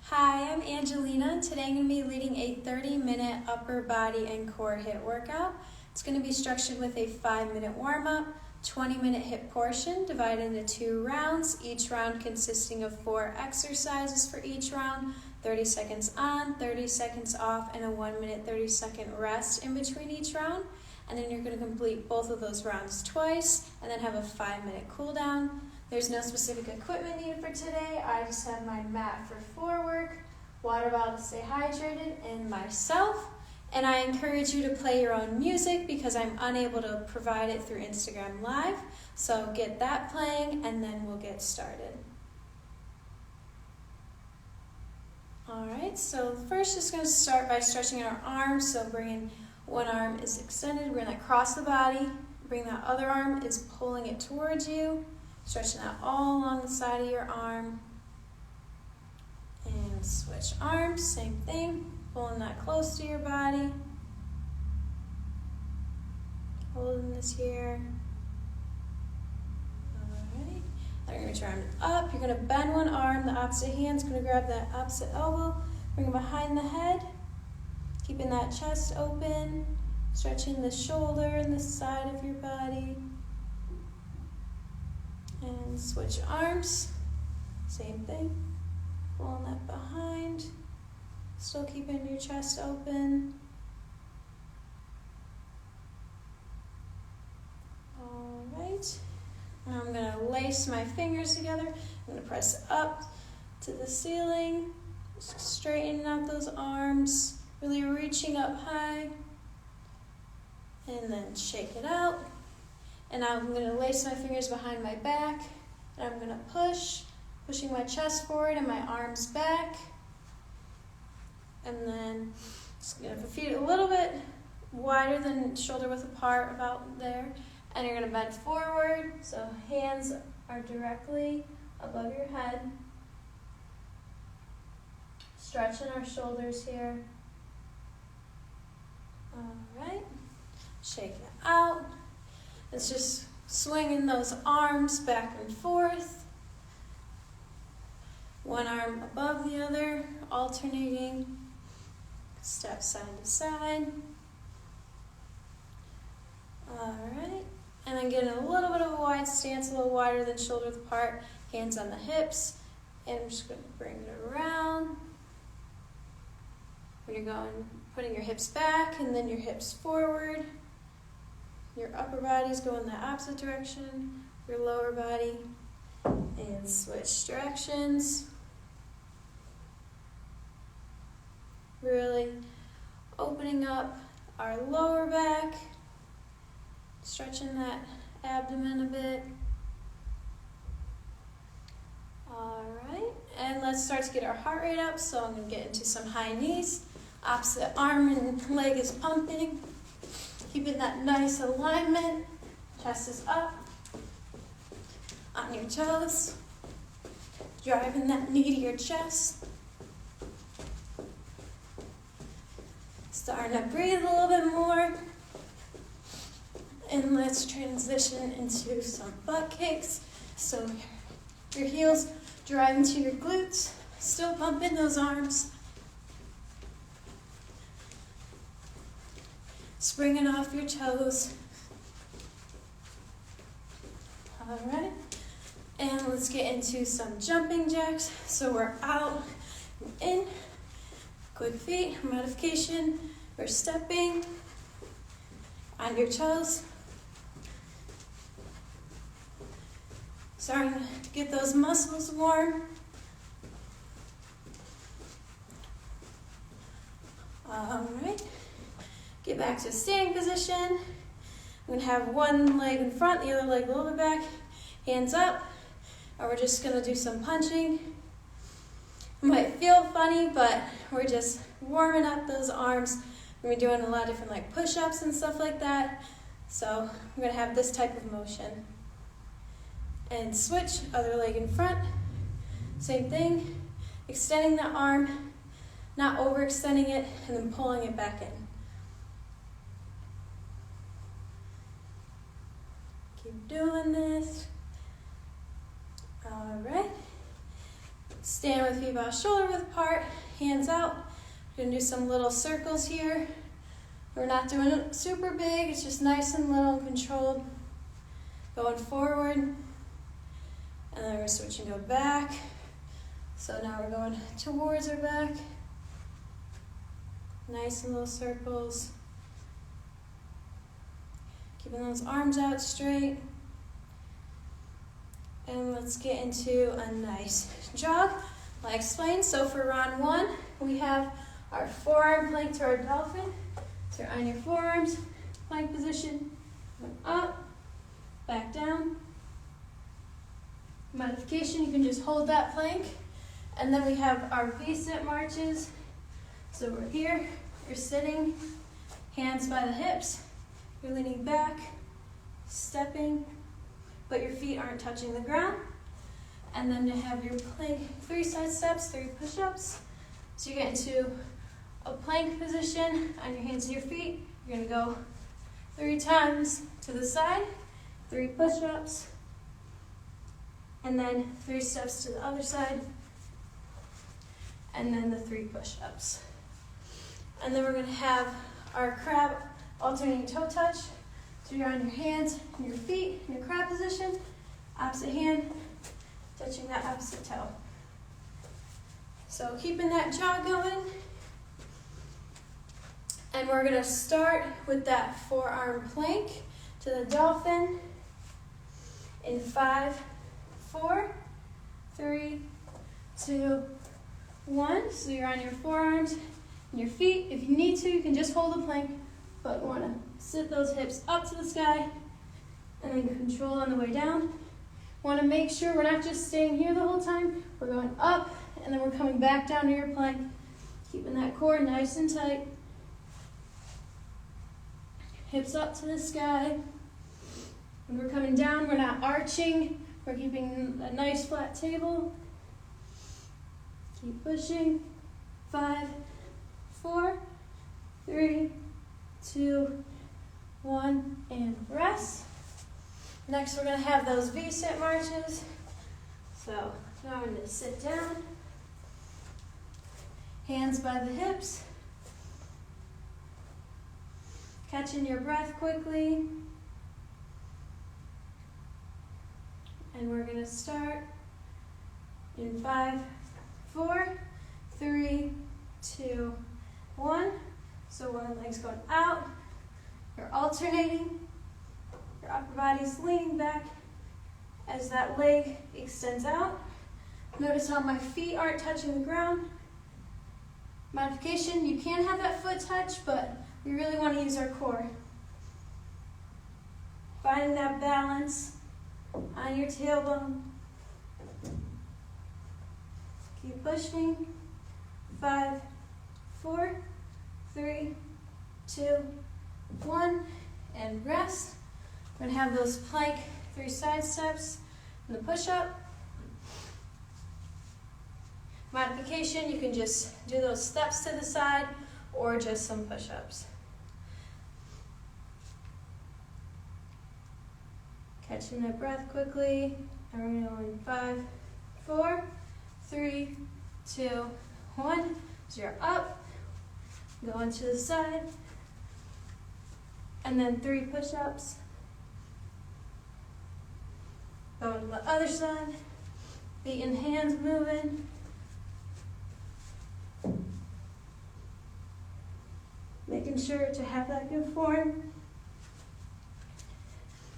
Hi, I'm Angelina. Today I'm going to be leading a 30-minute upper body and core HIIT workout. It's going to be structured with a 5-minute warm-up, 20-minute HIIT portion divided into 2 rounds, each round consisting of 4 exercises for each round, 30 seconds on, 30 seconds off, and a 1-minute 30-second rest in between each round. And then you're going to complete both of those rounds twice and then have a 5-minute cool down. There's no specific equipment needed for today. I just have my mat for floor work, water bottle to stay hydrated, and myself. And I encourage you to play your own music because I'm unable to provide it through Instagram Live. So get that playing and then we'll get started. Alright, so first just going to start by stretching our arms. So bringing one arm is extended, we're going to cross the body. Bring that other arm is pulling it towards you. Stretching that all along the side of your arm. And switch arms, same thing. Pulling that close to your body. Holding this here. Alright. Now you're going to turn it up. You're going to bend one arm. The opposite hand's going to grab that opposite elbow. Bring it behind the head. Keeping that chest open. Stretching the shoulder and the side of your body. And switch arms, same thing, pulling that behind, still keeping your chest open. Alright, now I'm going to lace my fingers together. I'm going to press up to the ceiling, just straightening out those arms, really reaching up high, and then shake it out. And now I'm going to lace my fingers behind my back, and I'm going to pushing my chest forward and my arms back. And then just going to have the feet a little bit wider than shoulder width apart, about there. And you're going to bend forward, so hands are directly above your head. Stretching our shoulders here. Alright, shake it out. It's just swinging those arms back and forth. One arm above the other, alternating. Step side to side. Alright. And then getting a little bit of a wide stance, a little wider than shoulder width apart. Hands on the hips. And I'm just going to bring it around. When you're going, putting your hips back and then your hips forward. Your upper body's going the opposite direction, your lower body, and switch directions. Really opening up our lower back, stretching that abdomen a bit. Alright, and let's start to get our heart rate up, so I'm going to get into some high knees. Opposite arm and leg is pumping. Keeping that nice alignment, chest is up, on your toes, driving that knee to your chest. Starting to breathe a little bit more. And let's transition into some butt kicks. So your heels driving to your glutes, still pumping those arms. Springing off your toes. Alright, and let's get into some jumping jacks. So we're out and in, quick feet, modification. We're stepping on your toes. Starting to get those muscles warm. Alright. Get back to standing position. I'm going to have one leg in front, the other leg a little bit back, hands up, and we're just going to do some punching. It might feel funny, but we're just warming up those arms. We're doing a lot of different like push-ups and stuff like that. So I'm going to have this type of motion. And switch, other leg in front. Same thing, extending the arm, not overextending it, and then pulling it back in. Keep doing this. Alright. Stand with feet about shoulder width apart, hands out. We're gonna do some little circles here. We're not doing it super big, it's just nice and little and controlled. Going forward, and then we're gonna switch and go back. So now we're going towards our back. Nice and little circles. Keeping those arms out straight. And let's get into a nice jog. Like I explained, so for round one, we have our forearm plank to our dolphin. So you're on your forearms, plank position, up, back down. Modification, you can just hold that plank. And then we have our V-sit marches. So we're here, you're sitting, hands by the hips, you're leaning back, stepping, but your feet aren't touching the ground. And then you have your plank, 3 side steps, 3 push-ups. So you get into a plank position on your hands and your feet. You're gonna go 3 times to the side, 3 push-ups, and then 3 steps to the other side, and then the 3 push-ups. And then we're gonna have our crab alternating toe touch. So you're on your hands and your feet in your crab position, opposite hand, touching that opposite toe. So keeping that jog going. And we're gonna start with that forearm plank to the dolphin in 5, 4, 3, 2, 1. So you're on your forearms and your feet. If you need to, you can just hold the plank, but we wanna sit those hips up to the sky and then control on the way down. Want to make sure we're not just staying here the whole time. We're going up and then we're coming back down to your plank, keeping that core nice and tight. Hips up to the sky. When we're coming down, we're not arching. We're keeping a nice flat table. Keep pushing. 5, 4, 3, 2, 1, and rest. Next, we're going to have those V-sit marches. So now I'm going to sit down, hands by the hips, catching your breath quickly. And we're going to start in 5, 4, 3, 2, 1. So one leg's going out, you're alternating. Your upper body's leaning back as that leg extends out. Notice how my feet aren't touching the ground. Modification, you can have that foot touch, but we really want to use our core. Finding that balance on your tailbone. Keep pushing. 5, 4, 3, 2, 1, and rest. We're going to have those plank 3 side steps and the push-up. Modification, you can just do those steps to the side or just some push-ups. Catching that breath quickly. And we're going to go in 5, 4, 3, 2, 1. So you're up, going to the side, and then 3 push-ups. Going to the other side, feet and hands moving. Making sure to have that good form.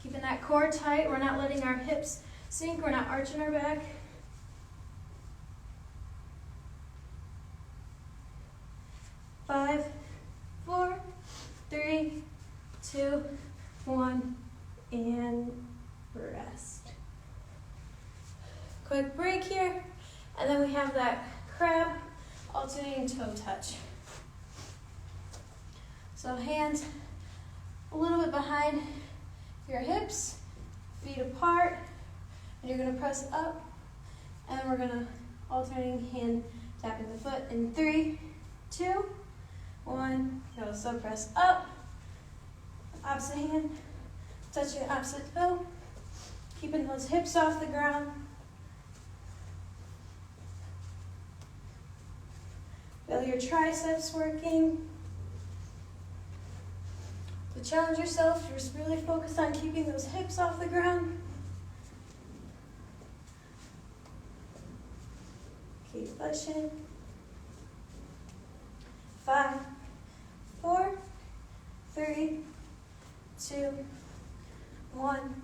Keeping that core tight. We're not letting our hips sink. We're not arching our back. Five, 4, 3, 2, 1, and rest. Quick break here, and then we have that crab alternating toe touch. So hands a little bit behind your hips, feet apart, and you're going to press up, and we're going to alternating hand tapping the foot in 3, 2, 1. Go. So press up, opposite hand, touching the opposite toe, keeping those hips off the ground. Feel your triceps working. So challenge yourself to just really focus on keeping those hips off the ground. Keep pushing. 5, 4, 3, 2, 1,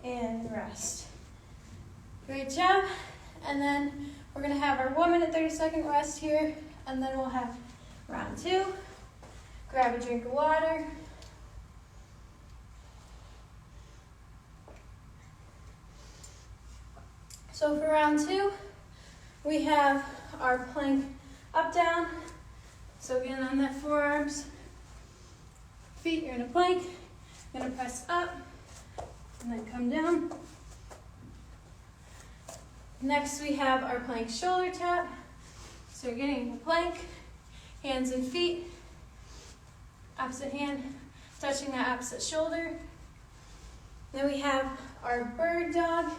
and rest. Great job. And then we're going to have our 1 minute 30-second rest here, and then we'll have round 2. Grab a drink of water. So for round 2, we have our plank up, down. So again, on that forearms, feet, you're in a plank. You're gonna press up and then come down. Next, we have our plank shoulder tap. So you're getting a plank, hands and feet, opposite hand touching that opposite shoulder. Then we have our bird dog.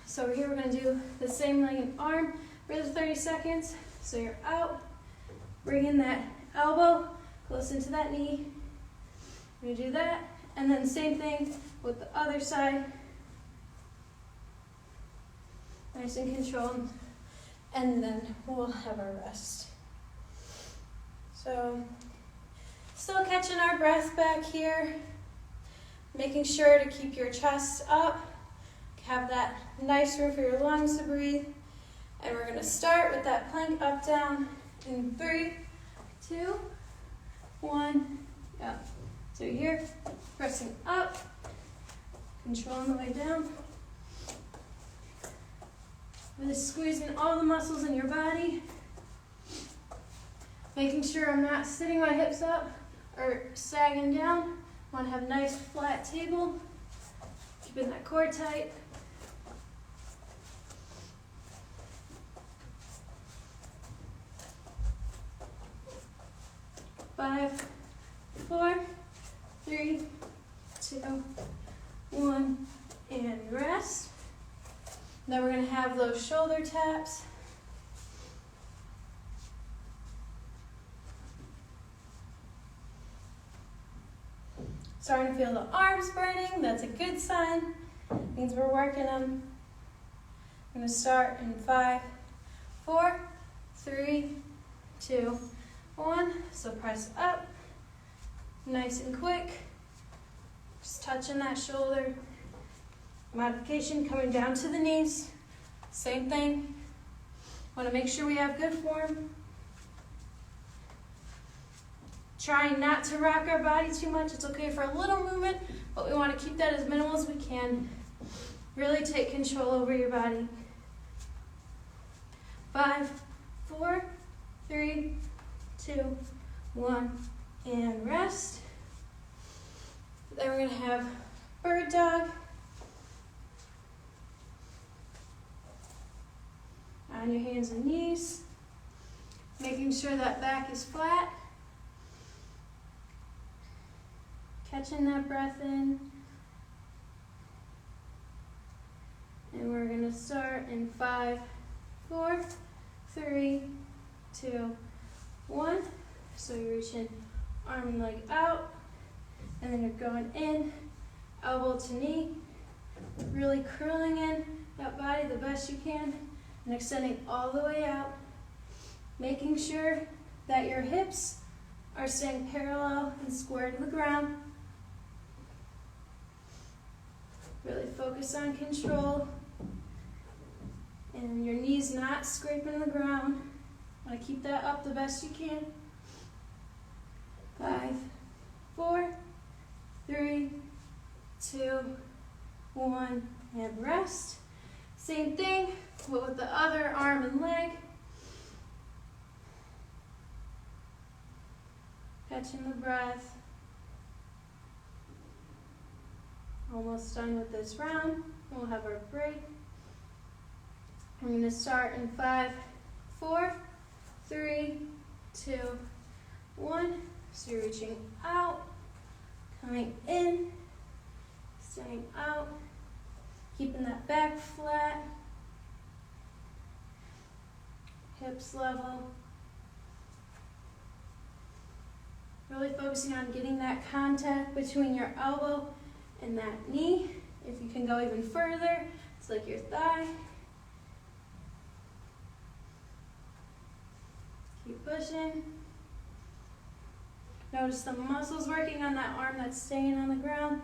So here we're going to do the same leg and arm for the 30 seconds. So you're out, bring in that elbow close into that knee. We're going to do that, and then same thing with the other side. Nice and controlled, and then we'll have our rest. So still catching our breath back here, making sure to keep your chest up. Have that nice room for your lungs to breathe. And we're going to start with that plank up, down in 3, 2, 1, yeah. So here, pressing up, controlling the way down. Really squeezing all the muscles in your body. Making sure I'm not sitting my hips up or sagging down. Want to have a nice flat table. Keeping that core tight. Five, 4, 3, 2, 1, and rest. Then we're going to have those shoulder taps. Starting to feel the arms burning. That's a good sign. Means we're working them. I'm going to start in 5, 4, 3, 2, 1. So press up. Nice and quick. Just touching that shoulder. Modification coming down to the knees. Same thing. Want to make sure we have good form. Trying not to rock our body too much. It's okay for a little movement, but we want to keep that as minimal as we can. Really take control over your body. 5, 4, 3, 2, 1, and rest. Then we're going to have bird dog. On your hands and knees. Making sure that back is flat. Catching that breath in. And we're going to start in 5, 4, 3, 2, 1. So you're reaching arm and leg out. And then you're going in, elbow to knee. Really curling in that body the best you can. And extending all the way out. Making sure that your hips are staying parallel and square to the ground. Really focus on control. And your knees not scraping the ground. Want to keep that up the best you can. 5, 4, 3, 2, 1, and rest. Same thing, but with the other arm and leg. Catching the breath. Almost done with this round. We'll have our break. I'm going to start in 5, 4, 3, 2, 1. So you're reaching out, coming in, staying out, keeping that back flat. hips level. Really focusing on getting that contact between your elbow and that knee. If you can go even further, it's like your thigh. Keep pushing. Notice the muscles working on that arm that's staying on the ground.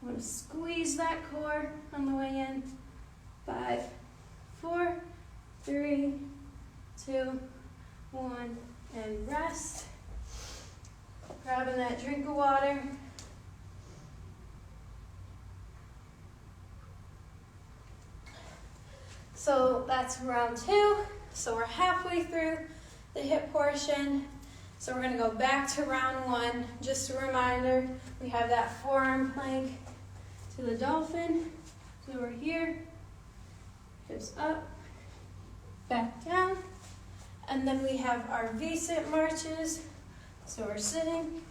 I want to squeeze that core on the way in. 5, 4, 3, 2, 1, and rest. Grabbing that drink of water. So that's round 2. So we're halfway through the HITT portion. So we're going to go back to round 1. Just a reminder, we have that forearm plank to the dolphin. So we're here, hips up, back down. And then we have our V-sit marches. So we're sitting,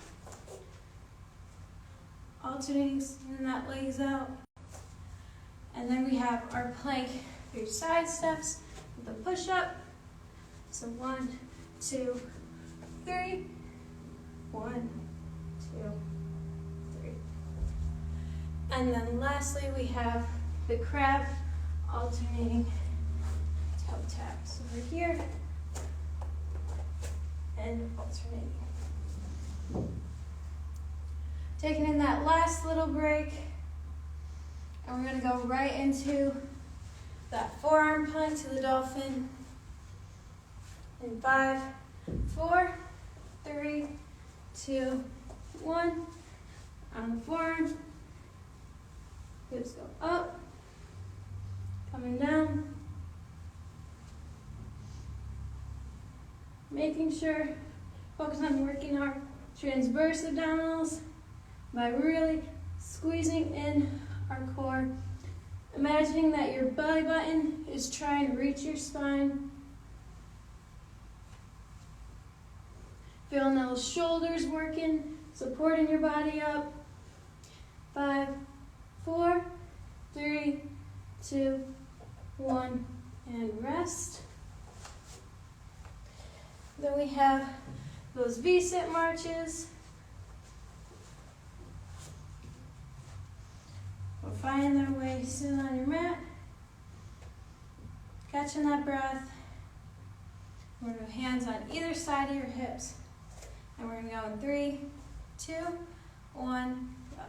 alternating that legs out. And then we have our plank through side steps with a push-up. So 1, 2, 3. 1, 2, 3. And then lastly, we have the crab alternating toe tap. So we're here and alternating. Taking in that last little break, and we're going to go right into that forearm plank to the dolphin. In 5, 4, 3, 2, 1. On the forearm. Hips go up, coming down. Making sure, focus on working our transverse abdominals by really squeezing in our core. Imagining that your belly button is trying to reach your spine. Feeling those shoulders working, supporting your body up. 5, 4, 3, 2, 1, and rest. Then we have those V-sit marches. We'll find their way still on your mat. Catching that breath. We're going to have hands on either side of your hips. And we're going to go in 3, 2, 1, go.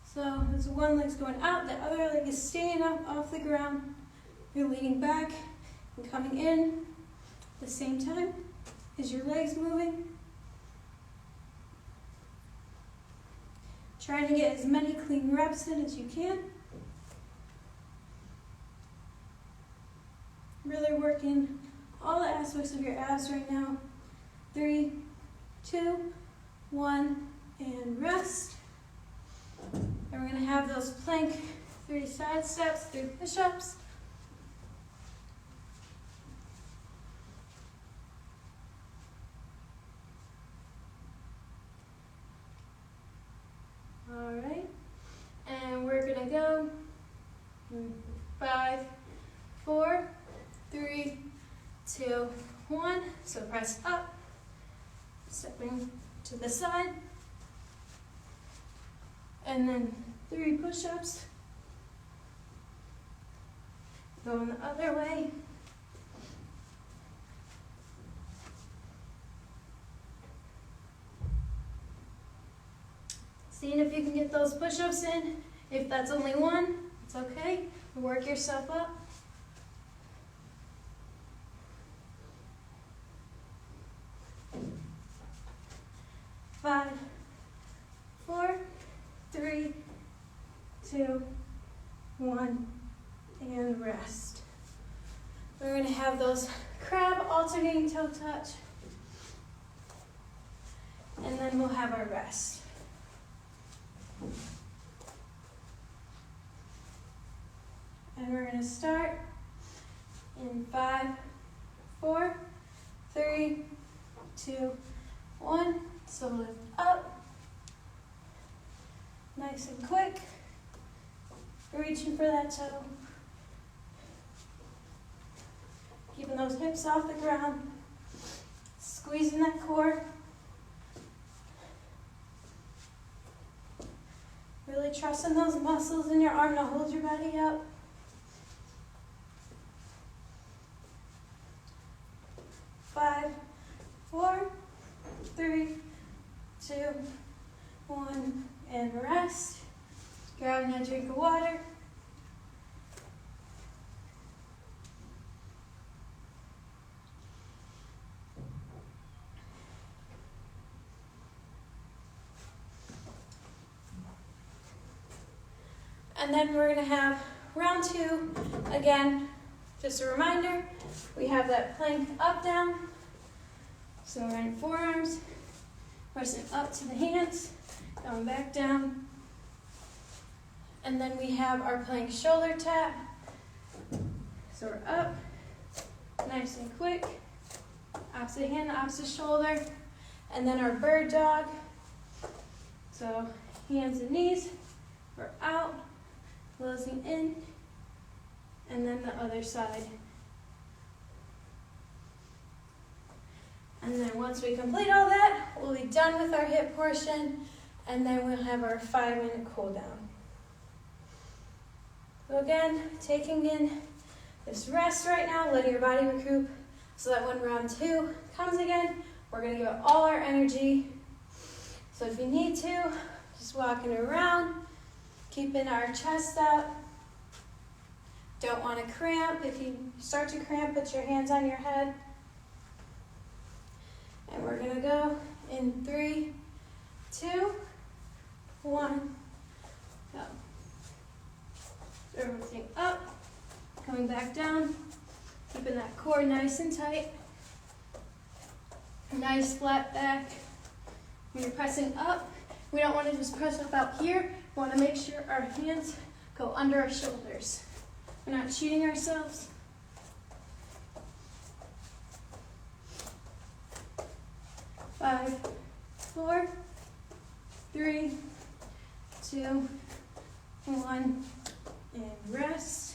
So this one leg's going out, the other leg is staying up off the ground. You're leaning back and coming in at the same time as your legs moving. Trying to get as many clean reps in as you can. Really working all the aspects of your abs right now. 3, 2, 1, and rest. And we're going to have those plank 3 side steps, 3 push-ups. All right, and we're going to go 5, 4, 3, 2, 1. So press up, stepping to the side, and then 3 push-ups. Going the other way. Seeing if you can get those push-ups in. If that's only 1, it's okay. Work yourself up. 5, 4, 3, 2, 1, and rest. We're going to have those crab alternating toe touch. And then we'll have our rest. And we're going to start in 5, 4, 3, 2, 1. So lift up, nice and quick, reaching for that toe. those hips off the ground. Squeezing that core. Really trusting those muscles in your arm to hold your body up. 5, 4, 3, 2, 1, and rest. Grabbing a drink of water. And then we're going to have round 2. Again, just a reminder, we have that plank up, down. So we're in forearms, pressing up to the hands, going back down. And then we have our plank shoulder tap. So we're up, nice and quick. Opposite hand, opposite shoulder. And then our bird dog. So hands and knees, we're out. Closing in, and then the other side. And then once we complete all that, we'll be done with our HITT portion, and then we'll have our 5-minute cool down. So again, taking in this rest right now, letting your body recoup, so that when round 2 comes again, we're going to give it all our energy. So if you need to, just walking around, keeping our chest up. Don't want to cramp. If you start to cramp, put your hands on your head. And we're going to go in 3, 2, 1, go. So everything up, coming back down, keeping that core nice and tight. Nice flat back. When you're pressing up, we don't want to just press up out here. We want to make sure our hands go under our shoulders. We're not cheating ourselves. 5, 4, 3, 2, 1, and rest.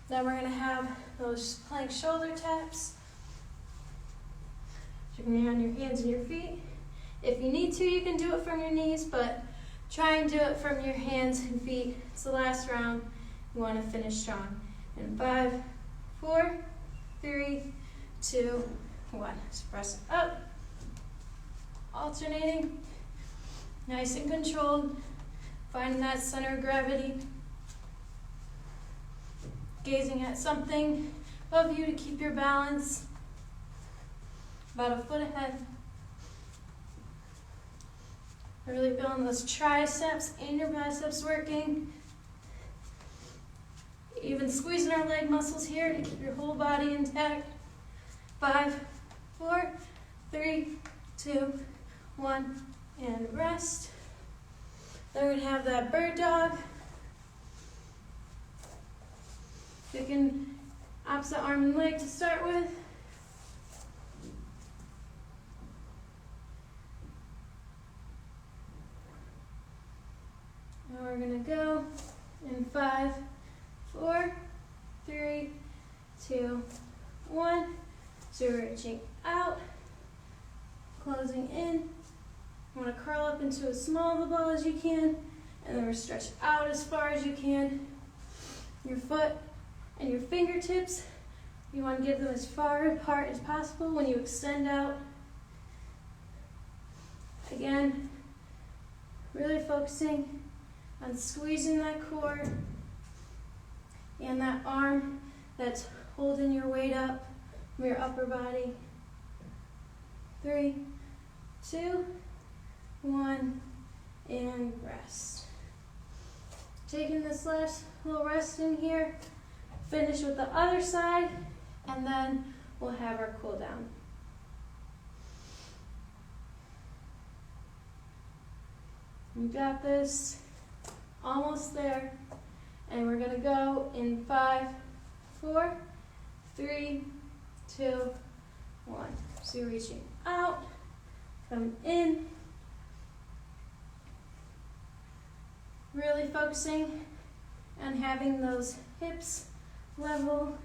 Then we're going to have those plank shoulder taps. You're going to be on your hands and your feet. If you need to, you can do it from your knees, but try and do it from your hands and feet. It's the last round. You want to finish strong. In 5, 4, 3, 2, 1. So press it up. Alternating. Nice and controlled. Finding that center of gravity. Gazing at something above you to keep your balance. About a foot ahead. Really feeling those triceps and your biceps working. Even squeezing our leg muscles here to keep your whole body intact. 5, 4, 3, 2, 1, and rest. Then we're going to have that bird dog. Picking opposite arm and leg to start with. And we're going to go in 5, 4, 3, 2, 1. So we're reaching out, closing in. You want to curl up into as small of a ball as you can, and then we're stretched out as far as you can. Your foot and your fingertips, you want to get them as far apart as possible when you extend out. Again, really focusing on squeezing that core and that arm that's holding your weight up from your upper body. 3, 2, 1, and rest. Taking this last little rest in here, finish with the other side, and then we'll have our cool down. You got this. Almost there. And we're going to go in 5, 4, 3, 2, 1. So you're reaching out, come in. Really focusing on having those hips level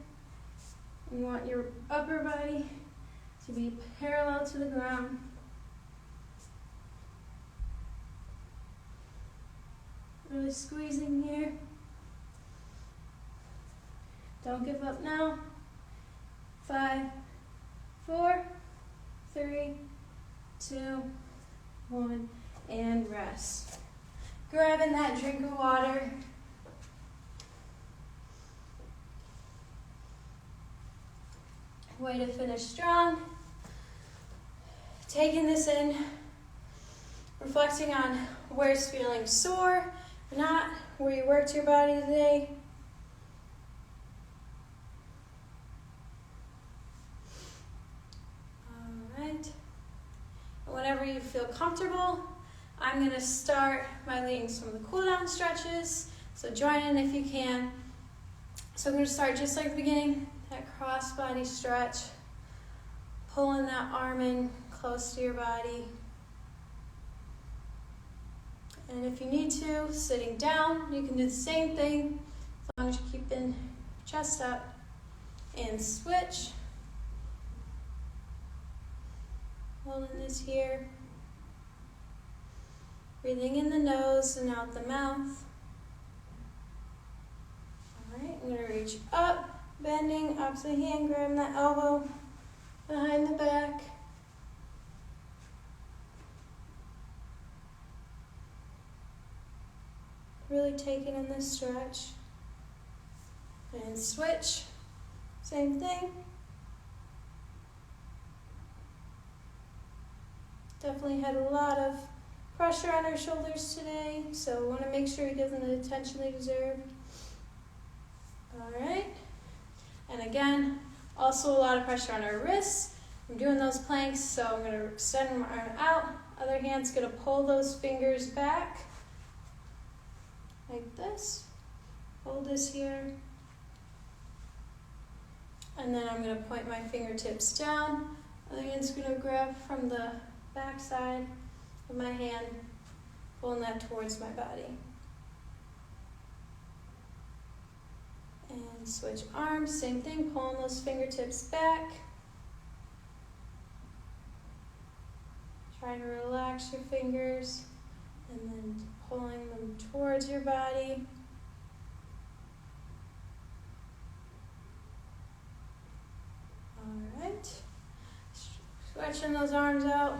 You want your upper body to be parallel to the ground. Really squeezing here. Don't give up now. 5, 4, 3, 2, 1, and rest. Grabbing that drink of water. Way to finish strong. Taking this in, reflecting on where it's feeling sore or not, where you worked your body today. All right. Whenever you feel comfortable, I'm going to start by leading some of the cool down stretches. So join in if you can. So I'm going to start just like the beginning, that cross body stretch, pulling that arm in close to your body. And if you need to, sitting down, you can do the same thing as long as you're keeping chest up. And switch. Holding this here. Breathing in the nose and out the mouth. Alright, I'm going to reach up, bending, opposite hand, grabbing that elbow behind the back. Really taking in this stretch. And switch. Same thing. Definitely had a lot of pressure on our shoulders today, so we want to make sure we give them the attention they deserve. Alright. And again, also a lot of pressure on our wrists. I'm doing those planks, so I'm going to extend my arm out. Other hand's going to pull those fingers back. Like this. Hold this here. And then I'm going to point my fingertips down. Other hand's going to grab from the back side of my hand, pulling that towards my body. And switch arms, same thing, pulling those fingertips back. Try to relax your fingers and then pulling them towards your body. Alright. Stretching those arms out.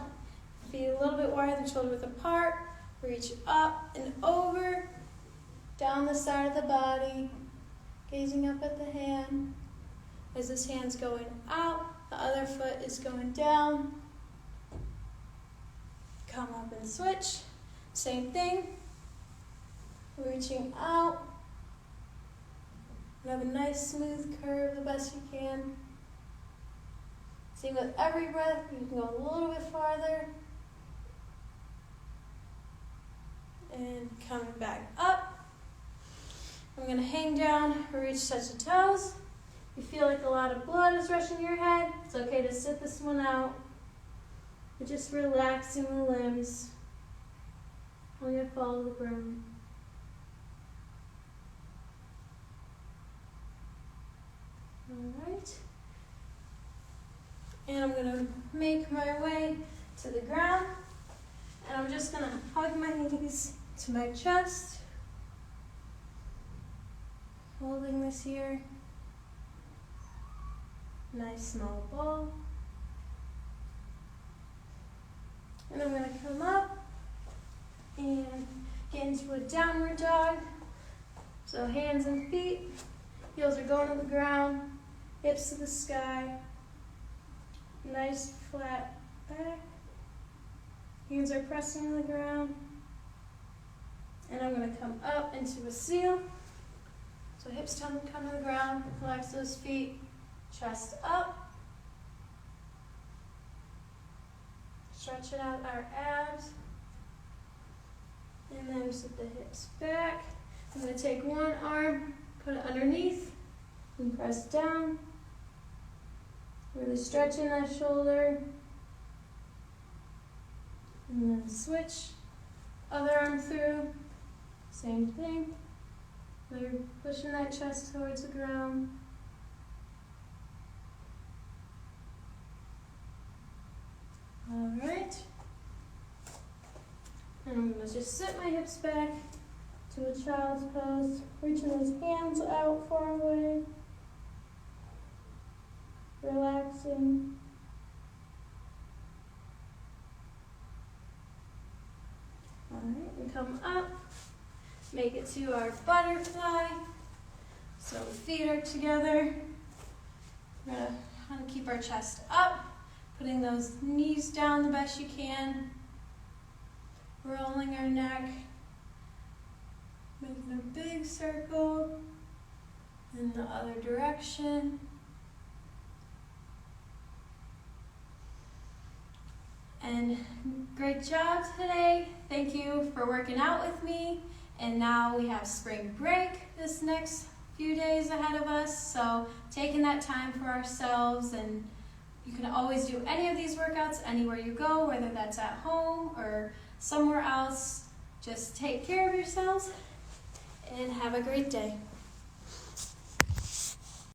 Feet a little bit wider than shoulder width apart. Reach up and over, down the side of the body, gazing up at the hand. As this hand's going out, the other foot is going down. Come up and switch. Same thing. Reaching out. And have a nice smooth curve the best you can. See, with every breath, you can go a little bit farther. And coming back up. I'm going to hang down, reach, touch the toes. If you feel like a lot of blood is rushing your head, it's okay to sit this one out. You're just relaxing the limbs. Only to follow the ground. Alright. And I'm going to make my way to the ground. And I'm just going to hug my knees to my chest. Holding this here. Nice small ball. And I'm going to come up and get into a downward dog. So hands and feet. Heels are going to the ground. Hips to the sky. Nice flat back. Hands are pressing the ground. And I'm going to come up into a seal. So hips come to the ground. Relax those feet. Chest up. Stretching out our abs. And then sit the hips back. I'm going to take one arm, put it underneath, and press down. Really stretching that shoulder. And then switch. Other arm through. Same thing. We're pushing that chest towards the ground. I'm going to just sit my hips back to a child's pose, reaching those hands out far away, relaxing. Alright, and come up, make it to our butterfly. So feet are together. We're going to kind of keep our chest up, putting those knees down the best you can, rolling our neck, making a big circle in the other direction. And great job today. Thank you for working out with me. And now we have spring break this next few days ahead of us. So taking that time for ourselves, and you can always do any of these workouts anywhere you go, whether that's at home or somewhere else. Just take care of yourselves and have a great day.